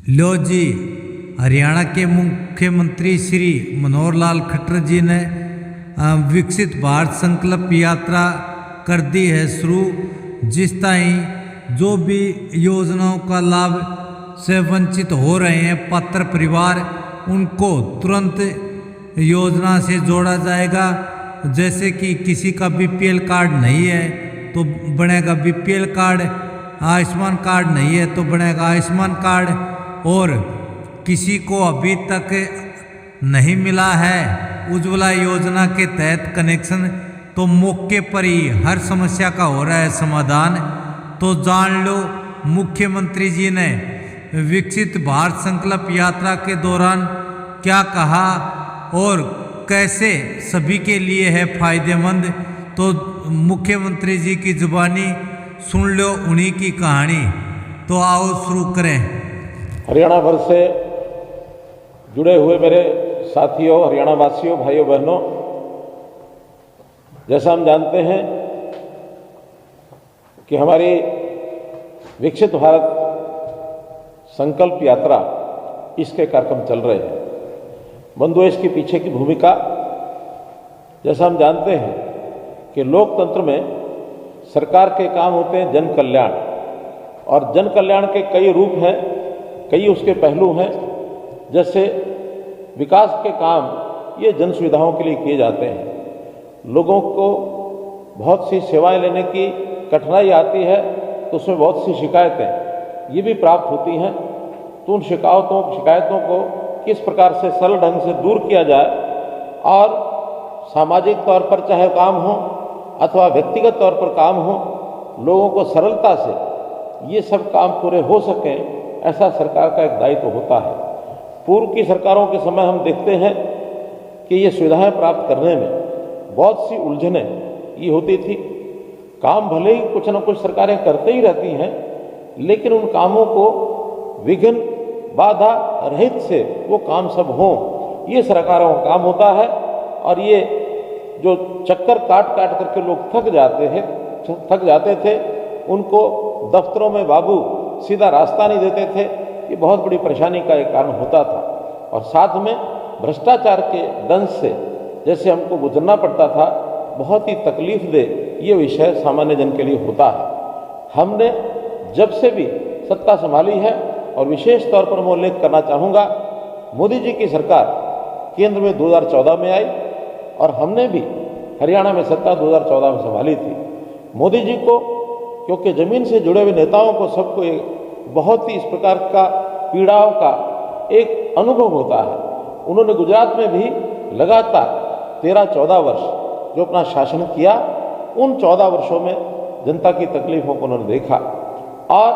लो जी, हरियाणा के मुख्यमंत्री श्री मनोहर लाल खट्टर जी ने विकसित भारत संकल्प यात्रा कर दी है शुरू। जिस ताई जो भी योजनाओं का लाभ से वंचित हो रहे हैं पात्र परिवार, उनको तुरंत योजना से जोड़ा जाएगा। जैसे कि किसी का बीपीएल कार्ड नहीं है तो बनेगा बीपीएल कार्ड, आयुष्मान कार्ड नहीं है तो बनेगा आयुष्मान कार्ड, और किसी को अभी तक नहीं मिला है उज्ज्वला योजना के तहत कनेक्शन, तो मौके पर ही हर समस्या का हो रहा है समाधान। तो जान लो मुख्यमंत्री जी ने विकसित भारत संकल्प यात्रा के दौरान क्या कहा और कैसे सभी के लिए है फायदेमंद। तो मुख्यमंत्री जी की जुबानी सुन लो उन्हीं की कहानी। तो आओ शुरू करें। हरियाणा भर से जुड़े हुए मेरे साथियों, हरियाणा वासियों, भाइयों बहनों, जैसा हम जानते हैं कि हमारी विकसित भारत संकल्प यात्रा, इसके कार्यक्रम चल रहे हैं। बंधुओं, इसके पीछे की भूमिका, जैसा हम जानते हैं कि लोकतंत्र में सरकार के काम होते हैं जन कल्याण, और जन कल्याण के कई रूप हैं, कई उसके पहलू हैं। जैसे विकास के काम ये जन सुविधाओं के लिए किए जाते हैं। लोगों को बहुत सी सेवाएं लेने की कठिनाई आती है तो उसमें बहुत सी शिकायतें ये भी प्राप्त होती हैं। तो उन शिकायतों को किस प्रकार से सरल ढंग से दूर किया जाए, और सामाजिक तौर पर चाहे काम हो अथवा व्यक्तिगत तौर पर काम हो, लोगों को सरलता से ये सब काम पूरे हो सकें, ऐसा सरकार का एक दायित्व होता है। पूर्व की सरकारों के समय हम देखते हैं कि ये सुविधाएं प्राप्त करने में बहुत सी उलझनें ये होती थी। काम भले ही कुछ न कुछ सरकारें करते ही रहती हैं, लेकिन उन कामों को विघ्न बाधा रहित से वो काम सब हों, ये सरकारों का काम होता है। और ये जो चक्कर काट काट करके लोग थक जाते थे, उनको दफ्तरों में बाबू सीधा रास्ता नहीं देते थे, ये बहुत बड़ी परेशानी का एक कारण होता था। और साथ में भ्रष्टाचार के दंश से जैसे हमको गुजरना पड़ता था, बहुत ही तकलीफ दे ये विषय सामान्य जन के लिए होता है। हमने जब से भी सत्ता संभाली है, और विशेष तौर पर मैं उल्लेख करना चाहूँगा, मोदी जी की सरकार केंद्र में 2014 में आई, और हमने भी हरियाणा में सत्ता 2014 में संभाली थी। मोदी जी को, क्योंकि ज़मीन से जुड़े हुए नेताओं को सबको एक बहुत ही इस प्रकार का पीड़ाओं का एक अनुभव होता है। उन्होंने गुजरात में भी लगातार 13-14 वर्ष जो अपना शासन किया, उन 14 वर्षों में जनता की तकलीफों को उन्होंने देखा। और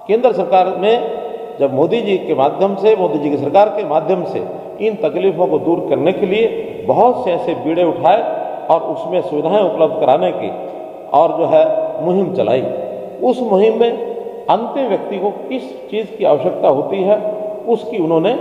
केंद्र सरकार में जब मोदी जी की सरकार के माध्यम से इन तकलीफों को दूर करने के लिए बहुत से ऐसे बीड़े उठाए, और उसमें सुविधाएं उपलब्ध कराने की और जो है मुहिम चलाई। उस मुहिम में अंतिम व्यक्ति को किस चीज़ की आवश्यकता होती है, उसकी उन्होंने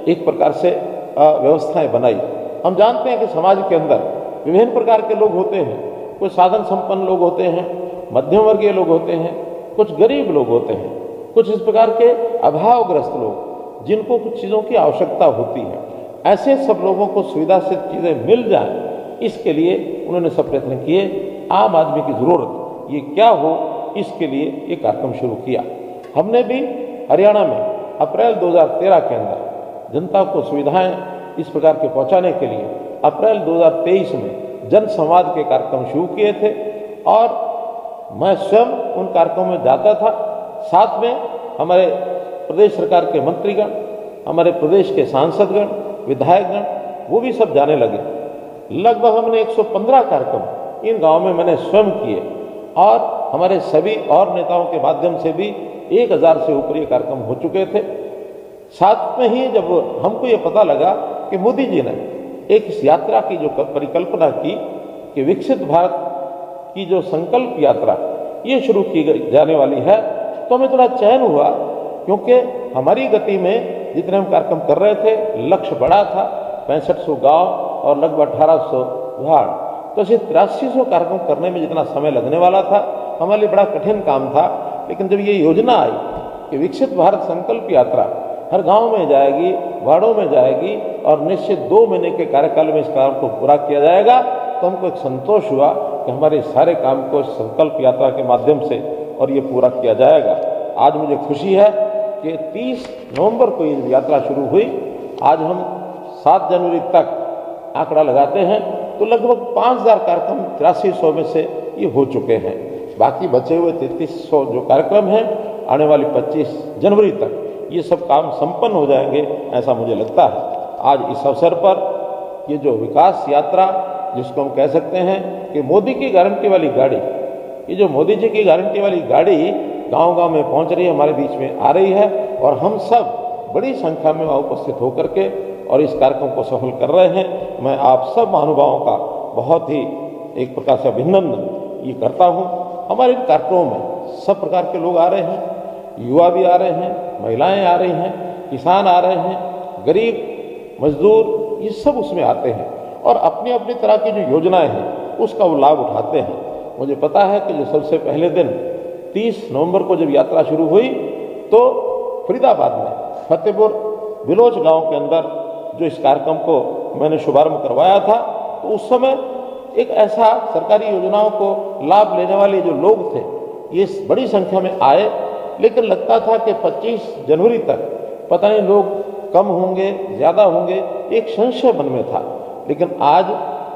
एक प्रकार से व्यवस्थाएं बनाई। हम जानते हैं कि समाज के अंदर विभिन्न प्रकार के लोग होते हैं। कुछ साधन संपन्न लोग होते हैं, मध्यम वर्गीय लोग होते हैं, कुछ गरीब लोग होते हैं, कुछ इस प्रकार के अभावग्रस्त लोग जिनको कुछ चीज़ों की आवश्यकता होती है। ऐसे सब लोगों को सुविधा से चीज़ें मिल जाएं, इसके लिए उन्होंने सब प्रयत्न किए। आम आदमी की ज़रूरत ये क्या हो, इसके लिए ये कार्यक्रम शुरू किया। हमने भी हरियाणा में अप्रैल 2013 के अंदर जनता को सुविधाएं इस प्रकार के पहुंचाने के लिए अप्रैल 2023 में जन संवाद के कार्यक्रम शुरू किए थे, और मैं स्वयं उन कार्यक्रमों में जाता था। साथ में हमारे प्रदेश सरकार के मंत्रीगण, हमारे प्रदेश के सांसदगण, विधायकगण, वो भी सब जाने लगे। लगभग हमने 115 कार्यक्रम इन गाँव में मैंने स्वयं किए, और हमारे सभी और नेताओं के माध्यम से भी 1000 से ऊपर ये कार्यक्रम हो चुके थे। साथ में ही जब हमको ये पता लगा कि मोदी जी ने एक इस यात्रा की जो परिकल्पना की कि विकसित भारत की जो संकल्प यात्रा ये शुरू की जाने वाली है, तो हमें थोड़ा चैन हुआ, क्योंकि हमारी गति में जितने हम कार्यक्रम कर रहे थे, लक्ष्य बड़ा था, 6500 गाँव और लगभग 1800 वार्ड। तो ऐसे 8300 कार्यक्रम करने में जितना समय लगने वाला था, हमारे लिए बड़ा कठिन काम था। लेकिन जब ये योजना आई कि विकसित भारत संकल्प यात्रा हर गांव में जाएगी, वार्डों में जाएगी और निश्चित 2 महीने के कार्यकाल में इस काम को पूरा किया जाएगा। तो हमको एक संतोष हुआ कि हमारे सारे काम को संकल्प यात्रा के माध्यम से और ये पूरा किया जाएगा। आज मुझे खुशी है कि 30 नवंबर को ये यात्रा शुरू हुई। आज हम 7 जनवरी तक आंकड़ा लगाते हैं तो लगभग 5000 कार्यक्रम 8300 में से ये हो चुके हैं। बाकी बचे हुए 3300 जो कार्यक्रम हैं आने वाली 25 जनवरी तक ये सब काम संपन्न हो जाएंगे, ऐसा मुझे लगता है। आज इस अवसर पर ये जो विकास यात्रा जिसको हम कह सकते हैं कि मोदी की गारंटी वाली गाड़ी, ये जो मोदी जी की गारंटी वाली गाड़ी गांव-गांव में पहुंच रही है, हमारे बीच में आ रही है और हम सब बड़ी संख्या में वहाँ उपस्थित होकर के और इस कार्यक्रम को सफल कर रहे हैं। मैं आप सब महानुभावों का बहुत ही एक प्रकार से अभिनंदन ये करता हूँ। हमारे इन कार्यक्रमों में सब प्रकार के लोग आ रहे हैं, युवा भी आ रहे हैं, महिलाएं आ रही हैं, किसान आ रहे हैं, गरीब मजदूर, ये सब उसमें आते हैं और अपनी अपनी तरह की जो योजनाएं हैं उसका वो लाभ उठाते हैं। मुझे पता है कि जो सबसे पहले दिन 30 नवंबर को जब यात्रा शुरू हुई तो फरीदाबाद में फतेहपुर बिलोच गांव के अंदर जो इस कार्यक्रम को मैंने शुभारंभ करवाया था तो उस समय एक ऐसा सरकारी योजनाओं को लाभ लेने वाले जो लोग थे ये बड़ी संख्या में आए, लेकिन लगता था कि 25 जनवरी तक पता नहीं लोग कम होंगे ज़्यादा होंगे, एक संशय मन में था। लेकिन आज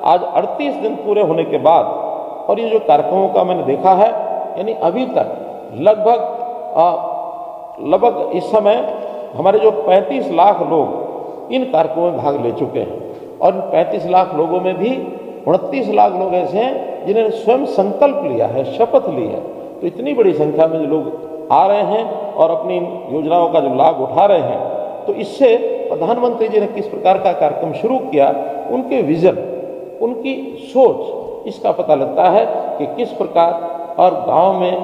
38 दिन पूरे होने के बाद और ये जो कार्यक्रमों का मैंने देखा है, यानी अभी तक लगभग इस समय हमारे जो 35 लाख लोग इन कार्यक्रमों में भाग ले चुके हैं और इन 35 लाख लोगों में भी 29 लाख लोग ऐसे हैं जिन्होंने स्वयं संकल्प लिया है, शपथ ली है। तो इतनी बड़ी संख्या में जो लोग आ रहे हैं और अपनी योजनाओं का जो लाभ उठा रहे हैं, तो इससे प्रधानमंत्री जी ने किस प्रकार का कार्यक्रम शुरू किया, उनके विजन, उनकी सोच, इसका पता लगता है कि किस प्रकार और गांव में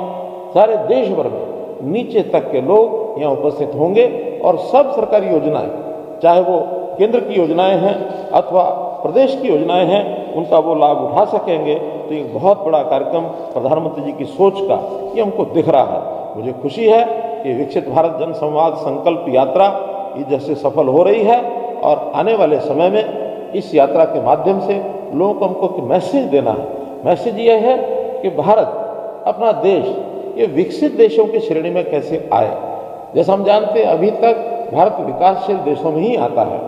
सारे देश भर में नीचे तक के लोग यहाँ उपस्थित होंगे और सब सरकारी योजनाएं, चाहे वो केंद्र की योजनाएं हैं अथवा प्रदेश की योजनाएं हैं, उनका वो लाभ उठा सकेंगे। तो एक बहुत बड़ा कार्यक्रम प्रधानमंत्री जी की सोच का ये हमको दिख रहा है। मुझे खुशी है कि विकसित भारत जन संवाद संकल्प यात्रा ये जैसे सफल हो रही है और आने वाले समय में इस यात्रा के माध्यम से लोगों को हमको एक मैसेज देना है। मैसेज ये है कि भारत अपना देश ये विकसित देशों की श्रेणी में कैसे आए। जैसा हम जानते हैं अभी तक भारत विकासशील देशों में ही आता है।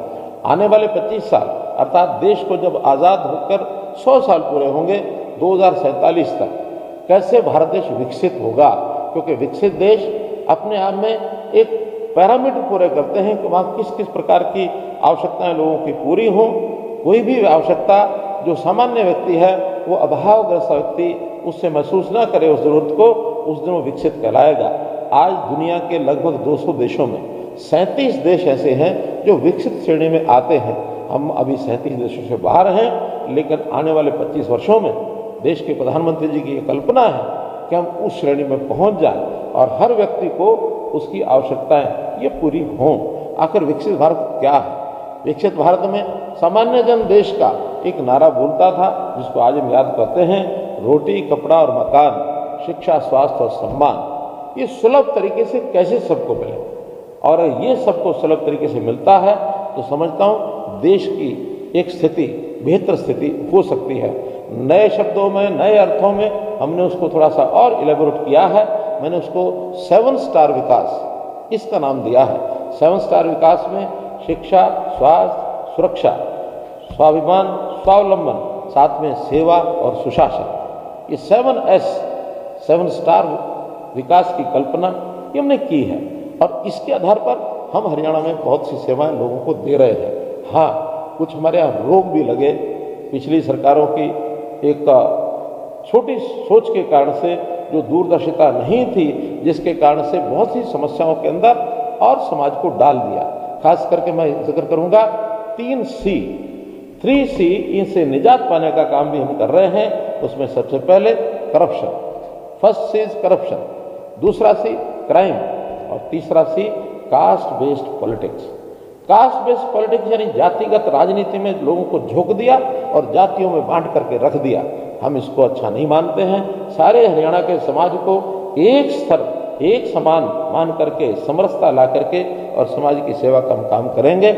आने वाले 25 साल अर्थात देश को जब आज़ाद होकर 100 साल पूरे होंगे 2047 तक, कैसे भारत देश विकसित होगा, क्योंकि विकसित देश अपने आप में एक पैरामीटर पूरे करते हैं कि वहाँ किस किस प्रकार की आवश्यकताएं लोगों की पूरी हों। कोई भी आवश्यकता जो सामान्य व्यक्ति है वो अभावग्रस्त व्यक्ति उससे महसूस ना करे उस जरूरत को, उस दिन वो विकसित कहलाएगा। आज दुनिया के लगभग 200 देशों में 37 देश ऐसे हैं जो विकसित श्रेणी में आते हैं। हम अभी 37 देशों से बाहर हैं, लेकिन आने वाले 25 वर्षों में देश के प्रधानमंत्री जी की ये कल्पना है कि हम उस श्रेणी में पहुंच जाएं और हर व्यक्ति को उसकी आवश्यकताएं ये पूरी हों। आखिर विकसित भारत क्या है? विकसित भारत में सामान्य जन देश का एक नारा बोलता था जिसको आज हम याद करते हैं, रोटी कपड़ा और मकान, शिक्षा स्वास्थ्य और सम्मान। ये सुलभ तरीके से कैसे सबको मिले, और ये सबको सुलभ तरीके से मिलता है तो समझता हूँ देश की एक स्थिति बेहतर स्थिति हो सकती है। नए शब्दों में नए अर्थों में हमने उसको थोड़ा सा और इलेबोरेट किया है। मैंने उसको 7 स्टार विकास इसका नाम दिया है। 7 स्टार विकास में शिक्षा, स्वास्थ्य, सुरक्षा, स्वाभिमान, स्वावलंबन, साथ में सेवा और सुशासन, ये 7 स्टार विकास की कल्पना ये हमने की है और इसके आधार पर हम हरियाणा में बहुत सी सेवाएं लोगों को दे रहे हैं। हाँ, कुछ हमारे यहाँ रोग भी लगे पिछली सरकारों की एक छोटी सोच के कारण से, जो दूरदर्शिता नहीं थी, जिसके कारण से बहुत सी समस्याओं के अंदर और समाज को डाल दिया। खास करके मैं जिक्र करूंगा 3 C इनसे निजात पाने का काम भी हम कर रहे हैं। उसमें सबसे पहले करप्शन, फर्स्ट C करप्शन, दूसरा C क्राइम और तीसरा C caste based politics. Caste based politics यानी जातिगत राजनीति में लोगों को झोंक दिया और जातियों में बांट करके रख दिया। हम इसको अच्छा नहीं मानते हैं। सारे हरियाणा के समाज को एक स्तर, एक समान मान करके समरसता ला करके और समाज की सेवा का हम काम करेंगे।